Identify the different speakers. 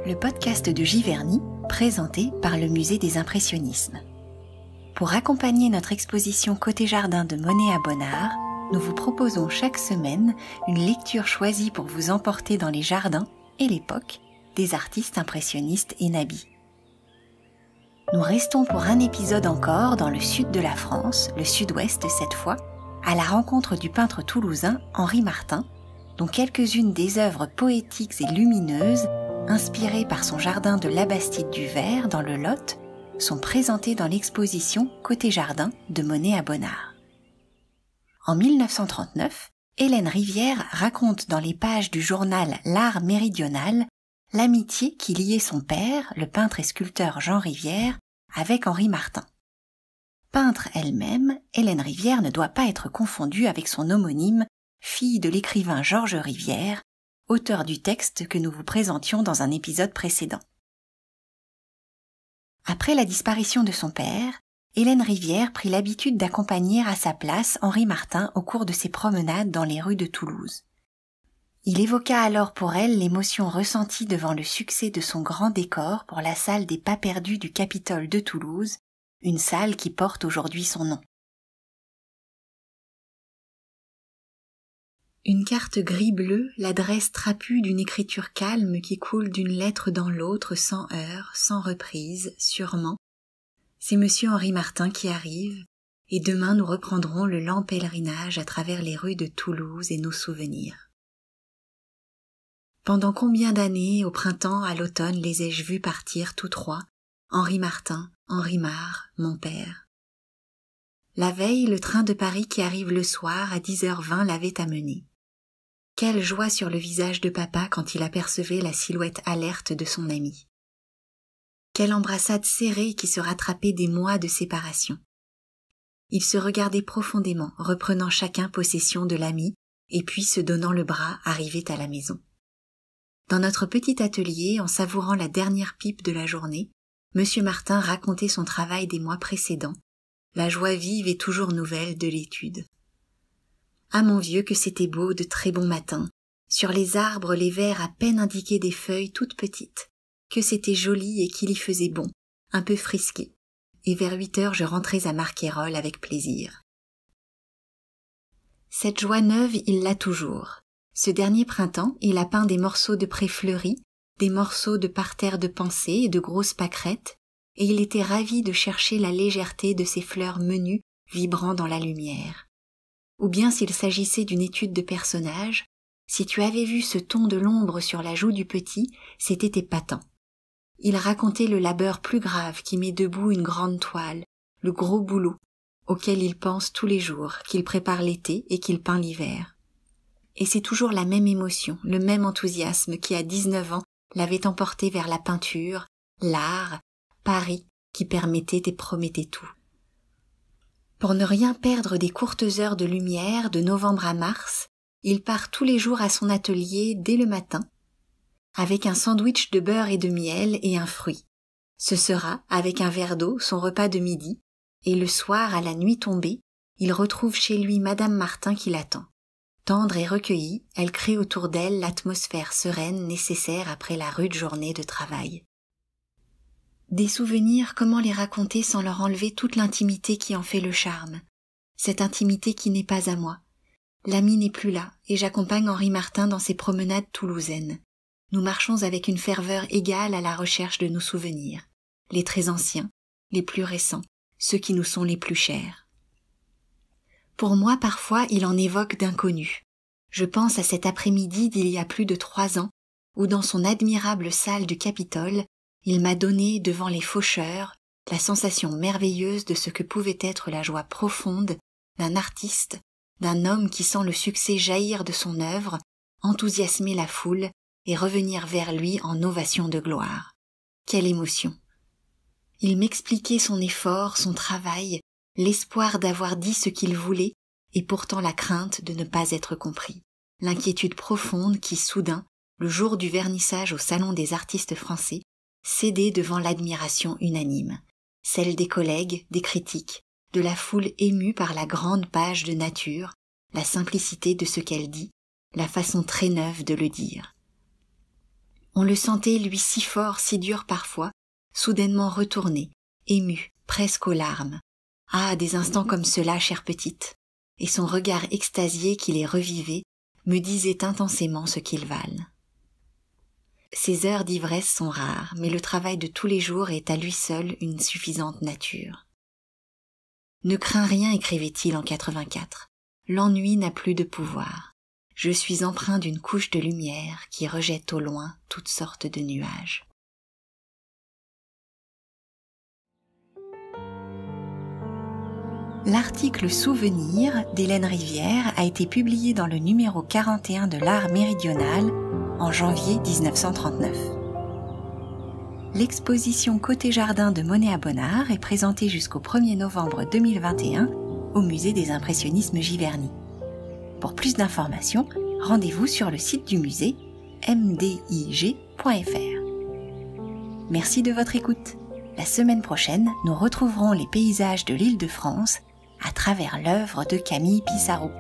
Speaker 1: le podcast de Giverny, présenté par le Musée des Impressionnismes. Pour accompagner notre exposition Côté Jardin de Monet à Bonnard, nous vous proposons chaque semaine une lecture choisie pour vous emporter dans les jardins et l'époque des artistes impressionnistes et nabis. Nous restons pour un épisode encore dans le sud de la France, le sud-ouest cette fois, à la rencontre du peintre toulousain Henri Martin, dont quelques-unes des œuvres poétiques et lumineuses, inspirées par son jardin de Labastide-du-Vert dans le Lot, sont présentées dans l'exposition Côté Jardin de Monet à Bonnard. En 1939, Hélène Rivière raconte dans les pages du journal L'Art méridional l'amitié qui liait son père, le peintre et sculpteur Jean Rivière, avec Henri Martin. Peintre elle-même, Hélène Rivière ne doit pas être confondue avec son homonyme, fille de l'écrivain Georges Rivière, auteur du texte que nous vous présentions dans un épisode précédent. Après la disparition de son père, Hélène Rivière prit l'habitude d'accompagner à sa place Henri Martin au cours de ses promenades dans les rues de Toulouse. Il évoqua alors pour elle l'émotion ressentie devant le succès de son grand décor pour la salle des Pas perdus du Capitole de Toulouse, une salle qui porte aujourd'hui son nom. Une carte gris-bleu, l'adresse trapue d'une écriture calme qui coule d'une lettre dans l'autre sans heurts, sans reprise, sûrement. C'est monsieur Henri Martin qui arrive, et demain nous reprendrons le lent pèlerinage à travers les rues de Toulouse et nos souvenirs. Pendant combien d'années, au printemps, à l'automne, les ai-je vus partir tous trois, Henri Martin, Henri Marre, mon père. La veille, le train de Paris qui arrive le soir à 10h20 l'avait amené. Quelle joie sur le visage de papa quand il apercevait la silhouette alerte de son ami. Quelle embrassade serrée qui se rattrapait des mois de séparation. Ils se regardaient profondément, reprenant chacun possession de l'ami, et puis se donnant le bras, arrivaient à la maison. Dans notre petit atelier, en savourant la dernière pipe de la journée, monsieur Martin racontait son travail des mois précédents, la joie vive et toujours nouvelle de l'étude. Ah mon vieux que c'était beau de très bons matins, sur les arbres les vers à peine indiquaient des feuilles toutes petites, que c'était joli et qu'il y faisait bon, un peu frisqué, et vers 8h je rentrais à Marquayrolles avec plaisir. Cette joie neuve il l'a toujours. Ce dernier printemps, il a peint des morceaux de prés fleuris, des morceaux de parterres de pensée et de grosses pâquerettes, et il était ravi de chercher la légèreté de ces fleurs menues vibrant dans la lumière. Ou bien s'il s'agissait d'une étude de personnage, si tu avais vu ce ton de l'ombre sur la joue du petit, c'était épatant. Il racontait le labeur plus grave qui met debout une grande toile, le gros boulot, auquel il pense tous les jours, qu'il prépare l'été et qu'il peint l'hiver. Et c'est toujours la même émotion, le même enthousiasme qui à 19 ans l'avait emporté vers la peinture, l'art, Paris qui permettait et promettait tout. Pour ne rien perdre des courtes heures de lumière de novembre à mars, il part tous les jours à son atelier dès le matin, avec un sandwich de beurre et de miel et un fruit. Ce sera, avec un verre d'eau, son repas de midi, et le soir, à la nuit tombée, il retrouve chez lui Madame Martin qui l'attend. Tendre et recueillie, elle crée autour d'elle l'atmosphère sereine nécessaire après la rude journée de travail. Des souvenirs, comment les raconter sans leur enlever toute l'intimité qui en fait le charme? Cette intimité qui n'est pas à moi. L'ami n'est plus là, et j'accompagne Henri Martin dans ses promenades toulousaines. Nous marchons avec une ferveur égale à la recherche de nos souvenirs, les très anciens, les plus récents, ceux qui nous sont les plus chers. Pour moi, parfois, il en évoque d'inconnus. Je pense à cet après-midi d'il y a plus de 3 ans, où dans son admirable salle du Capitole, il m'a donné, devant les faucheurs, la sensation merveilleuse de ce que pouvait être la joie profonde d'un artiste, d'un homme qui sent le succès jaillir de son œuvre, enthousiasmer la foule et revenir vers lui en ovation de gloire. Quelle émotion! Il m'expliquait son effort, son travail, l'espoir d'avoir dit ce qu'il voulait et pourtant la crainte de ne pas être compris, l'inquiétude profonde qui, soudain, le jour du vernissage au Salon des artistes français, cédait devant l'admiration unanime, celle des collègues, des critiques, de la foule émue par la grande page de nature, la simplicité de ce qu'elle dit, la façon très neuve de le dire. On le sentait, lui, si fort, si dur parfois, soudainement retourné, ému, presque aux larmes. Ah, des instants comme cela, chère petite. Et son regard extasié qui les revivait me disait intensément ce qu'ils valent. Ces heures d'ivresse sont rares, mais le travail de tous les jours est à lui seul une suffisante nature. Ne crains rien, écrivait-il en 84. L'ennui n'a plus de pouvoir. Je suis empreint d'une couche de lumière qui rejette au loin toutes sortes de nuages. L'article Souvenir d'Hélène Rivière a été publié dans le numéro 41 de l'Art méridional en janvier 1939. L'exposition Côté Jardin de Monet à Bonnard est présentée jusqu'au 1er novembre 2021 au Musée des Impressionnismes Giverny. Pour plus d'informations, rendez-vous sur le site du musée mdig.fr. Merci de votre écoute. La semaine prochaine, nous retrouverons les paysages de l'Île-de-France à travers l'œuvre de Camille Pissarro.